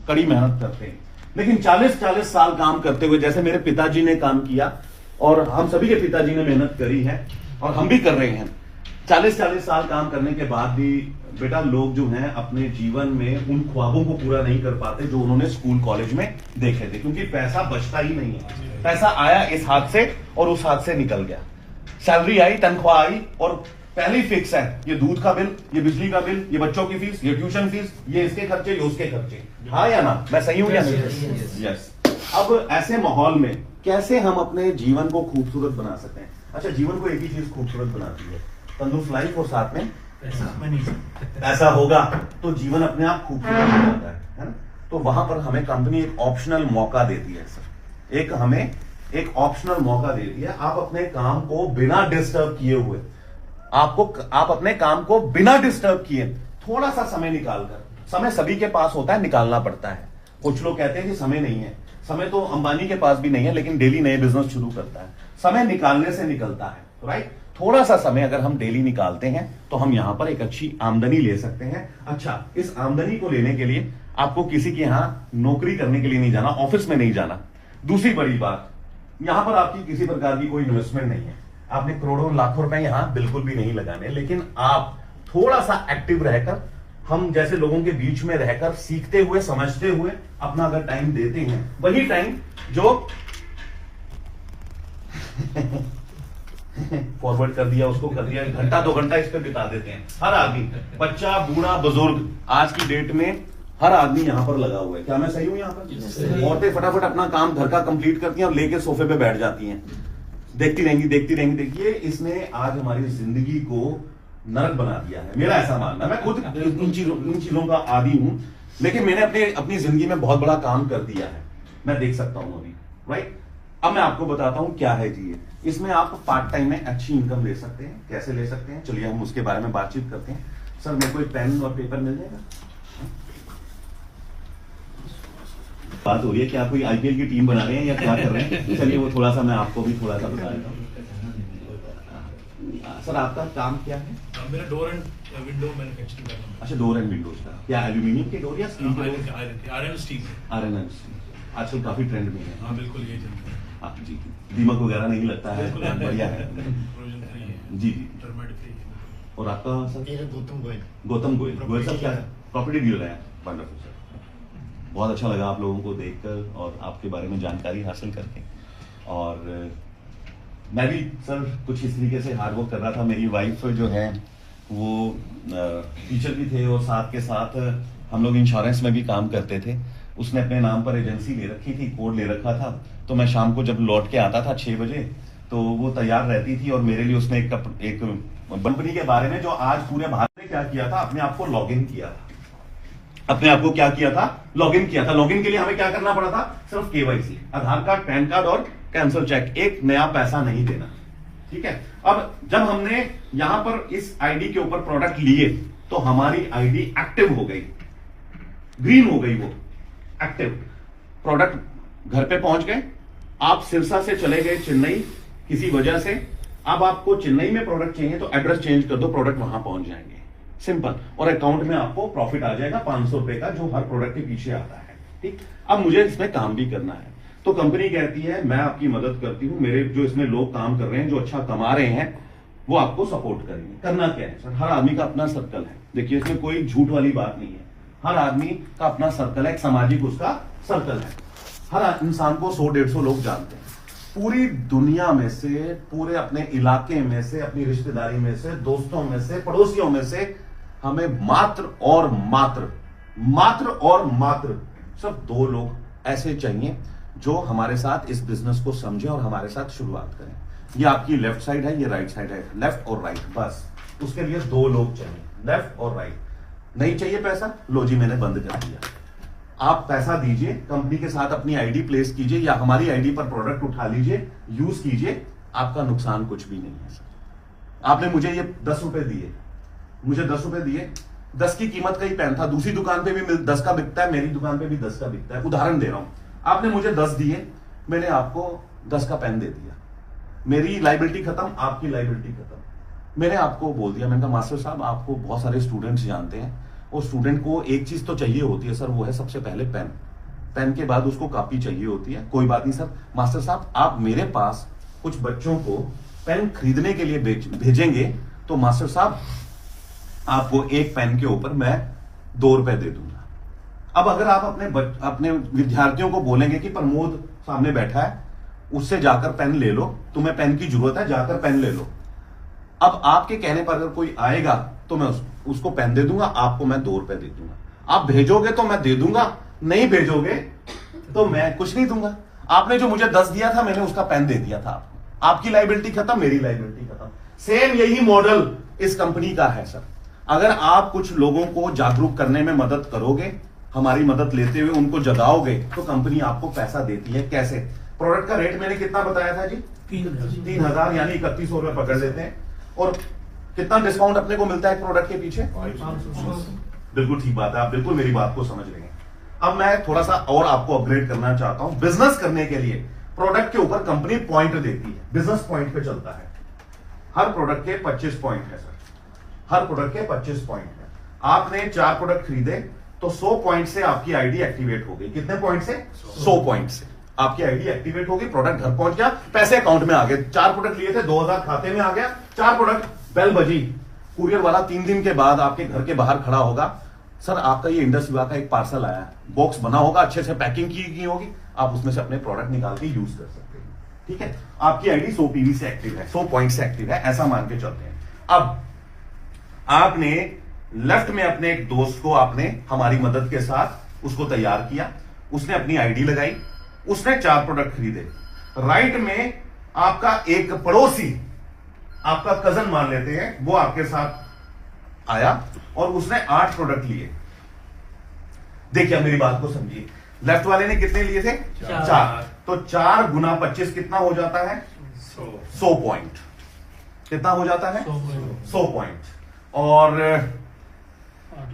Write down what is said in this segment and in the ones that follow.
कड़ी मेहनत करते हैं, लेकिन 40-40 साल काम करते हुए, जैसे मेरे पिताजी ने काम किया और हम सभी के पिताजी ने मेहनत करी है और हम भी कर रहे हैं, 40-40 साल काम करने के बाद भी बेटा लोग जो हैं अपने जीवन में उन ख्वाबों को पूरा नहीं कर पाते जो उन्होंने स्कूल कॉलेज में देखे थे, क्योंकि पैसा बचता ही नहीं है। पैसा आया इस हाथ से और उस हाथ से निकल गया, सैलरी आई, तनख्वाह आई और पहले ही फिक्स है, ये दूध का बिल, ये बिजली का बिल, ये बच्चों की फीस, ये ट्यूशन फीस, ये इसके खर्चे, ये उसके खर्चे। हाँ या ना, मैं सही हूं या नहीं? यस। अब ऐसे माहौल में कैसे हम अपने जीवन को खूबसूरत बना सकते हैं? अच्छा, जीवन को एक ही चीज खूबसूरत बनाती है, तंदुरुस्त लाइफ और साथ में ऐसा होगा तो जीवन अपने आप खूबसूरत हो जाता है ना? तो वहां पर हमें कंपनी एक ऑप्शनल मौका देती है सर, हमें एक ऑप्शनल मौका देती है। आप अपने काम को बिना डिस्टर्ब किए हुए, आप अपने काम को बिना डिस्टर्ब किए थोड़ा सा समय निकालकर, समय सभी के पास होता है, निकालना पड़ता है। कुछ लोग कहते हैं कि समय नहीं है, समय तो अंबानी के पास भी नहीं है, लेकिन डेली नए बिजनेस शुरू करता है, समय निकालने से निकलता है, राइट? थोड़ा सा समय अगर हम डेली निकालते हैं तो हम यहां पर एक अच्छी आमदनी ले सकते हैं। अच्छा, इस आमदनी को लेने के लिए आपको किसी के यहां नौकरी करने के लिए नहीं जाना, ऑफिस में नहीं जाना। दूसरी बड़ी बात, यहां पर आपकी किसी प्रकार की कोई इन्वेस्टमेंट नहीं है, आपने करोड़ों लाखों रुपए यहां बिल्कुल भी नहीं लगाने, लेकिन आप थोड़ा सा एक्टिव रहकर, हम जैसे लोगों के बीच में रहकर, सीखते हुए, समझते हुए अपना अगर टाइम देते हैं, वही टाइम जो फॉरवर्ड कर दिया, उसको कर दिया, घंटा 2 घंटा इस पे बिता देते हैं। हर आदमी, बच्चा, बूढ़ा, बुजुर्ग, आज की डेट में हर आदमी यहां पर लगा हुआ है। क्या मैं सही हूं? यहां पर औरतें फटाफट अपना काम घर का कंप्लीट करती हैं और लेके सोफे पे बैठ जाती हैं, देखती रहेंगी, देखती रहेंगी। देखिए, इसने आज हमारी जिंदगी को नरक बना दिया है, मेरा ऐसा मानना है। मैं खुद इन चीजों का आदी हूं, लेकिन मैंने अपनी जिंदगी में बहुत बड़ा काम कर दिया है, मैं देख सकता हूं अभी, राइट? अब मैं आपको बताता हूं क्या है जी ये। इसमें आप पार्ट टाइम में अच्छी इनकम ले सकते हैं। कैसे ले सकते हैं, चलिए हम उसके बारे में बातचीत करते हैं। सर, मेरे को एक पेन और पेपर मिल जाएगा? बात हो रही है कि आप कोई आईपीएल की टीम बना रहे हैं या क्या कर रहे हैं? चलिए वो थोड़ा सा मैं आपको भी थोड़ा सा बता देता हूँ। सर, आपका काम क्या है? मेरा डोर एंड विंडो मैन्युफैक्चरिंग का काम है। अच्छा, डोर एंड विंडोज का। क्या एल्यूमिनियम के डोर या स्टील के door? Iron steel. Iron and steel आजकल काफी ट्रेंड में है। हाँ बिल्कुल, ये चलता है। हाँ जी, दीमक वगैरह नहीं लगता है, बढ़िया है। प्रोविजन फ्री है जी जी। टर्माइट फ्री है। और आपका सर? गौतम गोयल। गौतम गोयल। गोयल सर क्या है? प्रॉपर्टी डीलर है। वंडरफुल सर, बहुत अच्छा लगा आप लोगों को देखकर और आपके बारे में जानकारी हासिल करके। और मैं भी सर कुछ इस तरीके से हार्ड वर्क कर रहा था। मेरी वाइफ जो है वो टीचर भी थे और साथ के साथ हम लोग इंश्योरेंस में भी काम करते थे। उसने अपने नाम पर एजेंसी ले रखी थी, कोड ले रखा था, तो मैं शाम को जब लौट के आता था 6 बजे तो वो तैयार रहती थी और मेरे लिए उसने एक कंपनी के बारे में जो आज पूरे भारत में क्या किया था, अपने आप को लॉग इन किया था। अपने आप को क्या किया था? लॉग इन किया था। लॉग इन के लिए हमें क्या करना पड़ा था? सिर्फ केवाईसी, आधार कार्ड, पैन कार्ड और कैंसिल चेक, एक नया पैसा नहीं देना। ठीक है। अब जब हमने यहां पर इस आईडी के ऊपर प्रोडक्ट लिए तो हमारी आईडी एक्टिव हो गई, ग्रीन हो गई, वो एक्टिव प्रोडक्ट घर पे पहुंच गए। आप सिरसा से चले गए चेन्नई किसी वजह से, अब आपको चेन्नई में प्रोडक्ट चाहिए तो एड्रेस चेंज कर दो, प्रोडक्ट वहां पहुंच जाएंगे, सिंपल। और अकाउंट में आपको प्रॉफिट आ जाएगा 500 रुपए का, जो हर प्रोडक्ट के पीछे आता है। ठीक। अब मुझे इसमें काम भी करना है, तो कंपनी कहती है मैं आपकी मदद करती हूं, मेरे जो इसमें लोग काम कर रहे हैं, जो अच्छा कमा रहे हैं, वो आपको सपोर्ट करेंगे। करना क्या है सर? हर आदमी का अपना सर्कल है। देखिए, इसमें कोई झूठ वाली बात नहीं है। हर आदमी का अपना सर्कल है, एक सामाजिक उसका सर्कल है। हर इंसान को 100-150 लोग जानते हैं। पूरी दुनिया में से, पूरे अपने इलाके में से, अपनी रिश्तेदारी में से, दोस्तों में से, पड़ोसियों में से हमें मात्र और मात्र सिर्फ 2 लोग ऐसे चाहिए जो हमारे साथ इस बिजनेस को समझे और हमारे साथ शुरुआत करें। ये आपकी लेफ्ट साइड है, ये राइट साइड है, लेफ्ट और राइट, बस उसके लिए 2 लोग चाहिए, लेफ्ट और राइट। नहीं चाहिए पैसा? लो जी, मैंने बंद कर दिया। आप पैसा दीजिए, कंपनी के साथ अपनी आईडी प्लेस कीजिए या हमारी आईडी पर प्रोडक्ट उठा लीजिए, यूज कीजिए, आपका नुकसान कुछ भी नहीं है सर। आपने मुझे ये 10 रुपए दिए, मुझे 10 रुपए दिए, 10 की कीमत का ही पेन था, दूसरी दुकान पे भी 10 का बिकता है, मेरी दुकान पे भी 10 का बिकता है, उदाहरण दे रहा हूं। आपने मुझे 10 दिए, मैंने आपको 10 का पेन दे दिया, मेरी लाइबिलिटी खत्म, आपकी लाइबिलिटी खत्म। मैंने आपको बोल दिया, मैंने कहा मास्टर साहब, आपको बहुत सारे स्टूडेंट्स जानते हैं, और स्टूडेंट को एक चीज तो चाहिए होती है सर, वो है सबसे पहले पेन। पेन के बाद उसको कॉपी चाहिए होती है। कोई बात नहीं सर, मास्टर साहब आप मेरे पास कुछ बच्चों को पेन खरीदने के लिए भेजेंगे तो मास्टर साहब आपको एक पेन के ऊपर मैं 2 रुपए दे दूंगा। अब अगर आप अपने विद्यार्थियों को बोलेंगे कि प्रमोद सामने बैठा है, उससे जाकर पेन ले लो, तुम्हें पेन की जरूरत है, जाकर पेन ले लो। अब आपके कहने पर अगर कोई आएगा तो मैं उसको पेन दे दूंगा, आपको मैं 2 रुपए दे दूंगा। आप भेजोगे तो मैं दे दूंगा, नहीं भेजोगे तो मैं कुछ नहीं दूंगा। आपने जो मुझे 10 दिया था, मैंने उसका पेन दे दिया था आपको। आपकी लाइबिलिटी खत्म, मेरी लाइबिलिटी खत्म। सेम यही मॉडल इस कंपनी का है सर। अगर आप कुछ लोगों को जागरूक करने में मदद करोगे, हमारी मदद लेते हुए उनको जगाओगे, तो कंपनी आपको पैसा देती है। कैसे? प्रोडक्ट का रेट मैंने कितना बताया था जी? 3,000 यानी 3100 रुपए पकड़ लेते हैं। और कितना डिस्काउंट अपने को मिलता है प्रोडक्ट के पीछे? 500। बिल्कुल ठीक बात है, आप बिल्कुल मेरी बात को समझ रहे हैं। अब मैं थोड़ा सा और आपको अपग्रेड करना चाहता हूं। बिजनेस करने के लिए प्रोडक्ट के ऊपर कंपनी पॉइंट देती है, बिजनेस पॉइंट पे चलता है। हर प्रोडक्ट के 25 पॉइंट है सर, हर प्रोडक्ट के 25 पॉइंट है। आपने 4 प्रोडक्ट खरीदे तो 100 पॉइंट से आपकी आईडी एक्टिवेट हो गई। कितने पॉइंट से? 100 पॉइंट से आपकी आईडी एक्टिवेट होगी, प्रोडक्ट घर पहुंच गया, पैसे अकाउंट में आ गए। 4 प्रोडक्ट लिए थे, 2000 खाते में आ गया। 4 प्रोडक्ट, बेल बजी, कुरियर वाला 3 दिन के बाद आपके घर के बाहर खड़ा होगा, सर आपका ये इंडस विभाग का एक पार्सल आया है, बॉक्स बना होगा, अच्छे से पैकिंग की होगी, आप उसमें से अपने प्रोडक्ट निकाल के यूज कर सकते हैं। ठीक है, आपकी आईडी 100 पीवी से एक्टिव है, 100 पॉइंट से एक्टिव है, ऐसा मान के चलते हैं। अब आपने लेफ्ट में अपने एक दोस्त को आपने हमारी मदद के साथ उसको तैयार किया, उसने अपनी आईडी लगाई, उसने 4 प्रोडक्ट खरीदे। राइट में आपका एक पड़ोसी, आपका कजन मान लेते हैं, वो आपके साथ आया और उसने 8 प्रोडक्ट लिए। देखिए मेरी बात को समझिए, लेफ्ट वाले ने कितने लिए थे? 4। तो 4 गुना 25 कितना हो जाता है? 100 पॉइंट। कितना हो जाता है? 100 पॉइंट। और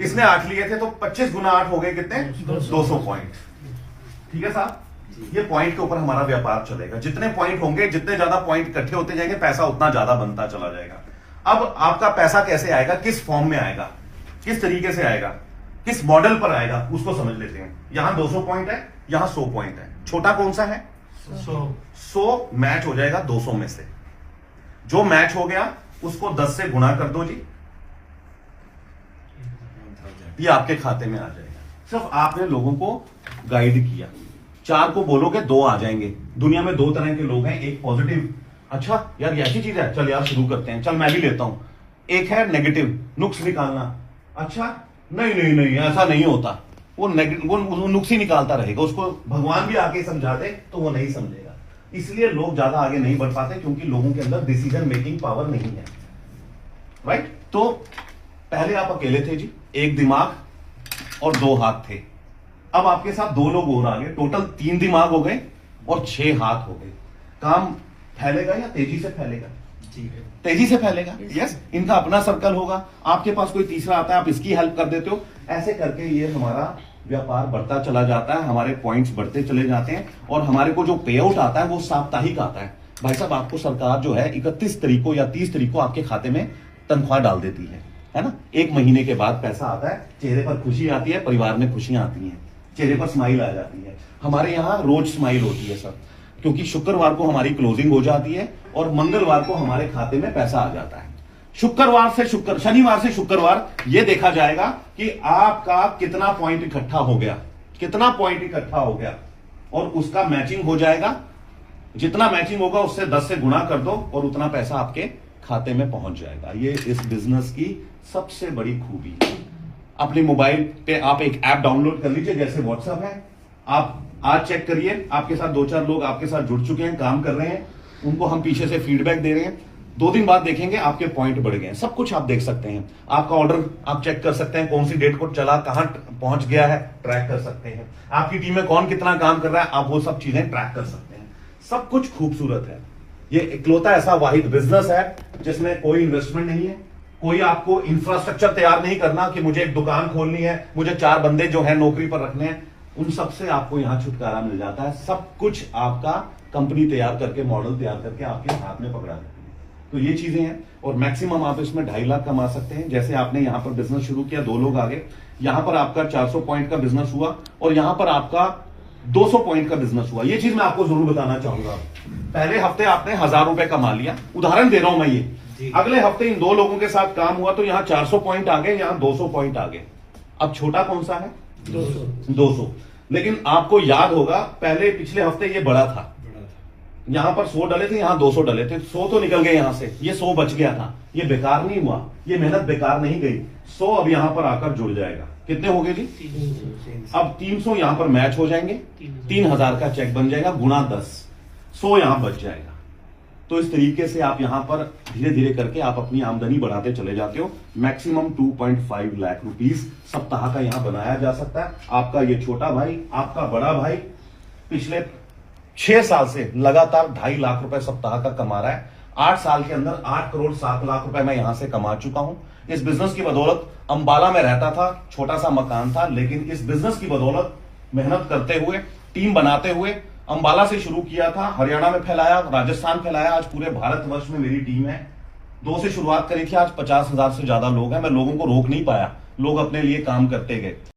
इसने 8 लिए थे तो 25 गुना 8 हो गए कितने? 200 पॉइंट। ठीक है साहब, ये पॉइंट के ऊपर हमारा व्यापार चलेगा। जितने पॉइंट होंगे, जितने ज्यादा पॉइंट इकट्ठे होते जाएंगे, पैसा उतना ज्यादा बनता चला जाएगा। अब आपका पैसा कैसे आएगा, किस फॉर्म में आएगा, किस तरीके से आएगा, किस मॉडल पर आएगा, उसको समझ लेते हैं। यहां 200 पॉइंट है, यहां 100 पॉइंट है। छोटा कौन सा है? 100 मैच हो जाएगा 200 में से। जो मैच हो गया उसको 10 से गुणा कर दो जी, ये आपके खाते में आ जाएगा। सिर्फ आपने लोगों को गाइड किया। 4 को बोलोगे 2 आ जाएंगे। दुनिया में 2 तरह के लोग हैं, एक पॉजिटिव, अच्छा यार ये ऐसी चीज है, चल यार शुरू करते हैं, चल मैं भी लेता हूं। एक है नेगेटिव, नुक्स निकालना, अच्छा नहीं नहीं नहीं ऐसा नहीं होता, वो नुक्स ही निकालता रहेगा। उसको भगवान भी आके समझा दे तो वो नहीं समझेगा। इसलिए लोग ज्यादा आगे नहीं बढ़ पाते, क्योंकि लोगों के अंदर डिसीजन मेकिंग पावर नहीं है। राइट? तो पहले आप अकेले थे जी, एक दिमाग और 2 हाथ थे। अब आपके साथ 2 लोग और आ गए, टोटल 3 दिमाग हो गए और 6 हाथ हो गए। काम फैलेगा या तेजी से फैलेगा? तेजी से फैलेगा। यस, इनका अपना सर्कल होगा, आपके पास कोई तीसरा आता है, आप इसकी हेल्प कर देते हो। ऐसे करके ये हमारा व्यापार बढ़ता चला जाता है, हमारे पॉइंट्स बढ़ते चले जाते हैं और हमारे को जो पे आउट आता है वो साप्ताहिक आता है। भाई साहब, आपको सरकार जो है 31 तारीख को या 30 तारीख को आपके खाते में तनख्वाह डाल देती है ना। 1 महीने के बाद पैसा आता है, चेहरे पर खुशी आती है, परिवार में खुशियां आती हैं, चेहरे पर स्माइल आ जाती है। हमारे यहाँ रोज स्माइल होती है सर, क्योंकि शुक्रवार को हमारी क्लोजिंग हो जाती है और मंगलवार को हमारे खाते में पैसा आ जाता है। शनिवार से शुक्रवार ये देखा जाएगा कि आपका कितना पॉइंट इकट्ठा हो गया, कितना पॉइंट इकट्ठा हो गया, और उसका मैचिंग हो जाएगा। जितना मैचिंग होगा उससे 10 से गुणा कर दो और उतना पैसा आपके खाते में पहुंच जाएगा। ये इस बिजनेस की सबसे बड़ी खूबी है। अपने मोबाइल पे आप एक ऐप डाउनलोड कर लीजिए, जैसे व्हाट्सएप है। आप आज चेक करिए, आपके साथ 2-4 लोग आपके साथ जुड़ चुके हैं, काम कर रहे हैं, उनको हम पीछे से फीडबैक दे रहे हैं। 2 दिन बाद देखेंगे आपके पॉइंट बढ़ गए हैं। सब कुछ आप देख सकते हैं। आपका ऑर्डर आप चेक कर सकते हैं, कौन सी डेट को चला, कहां पहुंच गया है, ट्रैक कर सकते हैं। आपकी टीम में कौन कितना काम कर रहा है, आप वो सब चीजें ट्रैक कर सकते हैं। सब कुछ खूबसूरत है। ये इकलौता ऐसा वाहिद बिजनेस है जिसमें कोई इन्वेस्टमेंट नहीं है, कोई आपको इंफ्रास्ट्रक्चर तैयार नहीं करना कि मुझे एक दुकान खोलनी है, मुझे 4 बंदे जो है नौकरी पर रखने हैं। उन सब से आपको यहां छुटकारा मिल जाता है। सब कुछ आपका कंपनी तैयार करके, मॉडल तैयार करके आपके हाथ में पकड़ा देती है। तो ये चीजें हैं। और मैक्सिमम आप इसमें 2.5 लाख कमा सकते हैं। जैसे आपने यहाँ पर बिजनेस शुरू किया, 2 लोग आगे, यहाँ पर आपका 400 पॉइंट का बिजनेस हुआ और यहाँ पर आपका 200 पॉइंट का बिजनेस हुआ। ये चीज मैं आपको जरूर बताना चाहूंगा। पहले हफ्ते आपने 1000 रुपए कमा लिया, उदाहरण दे रहा हूं मैं ये। अगले हफ्ते इन 2 लोगों के साथ काम हुआ तो यहाँ 400 पॉइंट आ गए, यहाँ 200 पॉइंट आ गए। अब छोटा कौन सा है? 200। लेकिन आपको याद होगा पहले पिछले हफ्ते ये बड़ा था, यहां पर 100 डले थे, यहां 200 डले थे। 100 तो निकल गए यहां से, ये 100 बच गया था। ये बेकार नहीं हुआ, ये मेहनत बेकार नहीं गई। 100 अब यहां पर आकर जुड़ जाएगा। कितने हो गए जी? 300। अब 300 यहां पर मैच हो जाएंगे, 3000 का चेक बन जाएगा, गुणा 10, 100 यहां बच जाएगा। तो इस तरीके से आप यहां पर धीरे धीरे करके आप अपनी आमदनी बढ़ाते चले जाते हो। मैक्सिमम 2.5 लाख रुपीस सप्ताह का यहां बनाया जा सकता है। आपका ये छोटा भाई, आपका बड़ा भाई पिछले 6 साल से लगातार 2.5 लाख रुपए सप्ताह का कमा रहा है। 8 साल के अंदर 8 करोड़ 7 लाख रुपए मैं यहां से कमा चुका हूं। इस बिजनेस की बदौलत अंबाला में रहता था, छोटा सा मकान था, लेकिन इस बिजनेस की बदौलत मेहनत करते हुए, टीम बनाते हुए, अंबाला से शुरू किया था, हरियाणा में फैलाया, राजस्थान फैलाया, आज पूरे भारतवर्ष में मेरी टीम है। 2 से शुरुआत करी थी, आज 50,000 से ज्यादा लोग हैं। मैं लोगों को रोक नहीं पाया, लोग अपने लिए काम करते गए।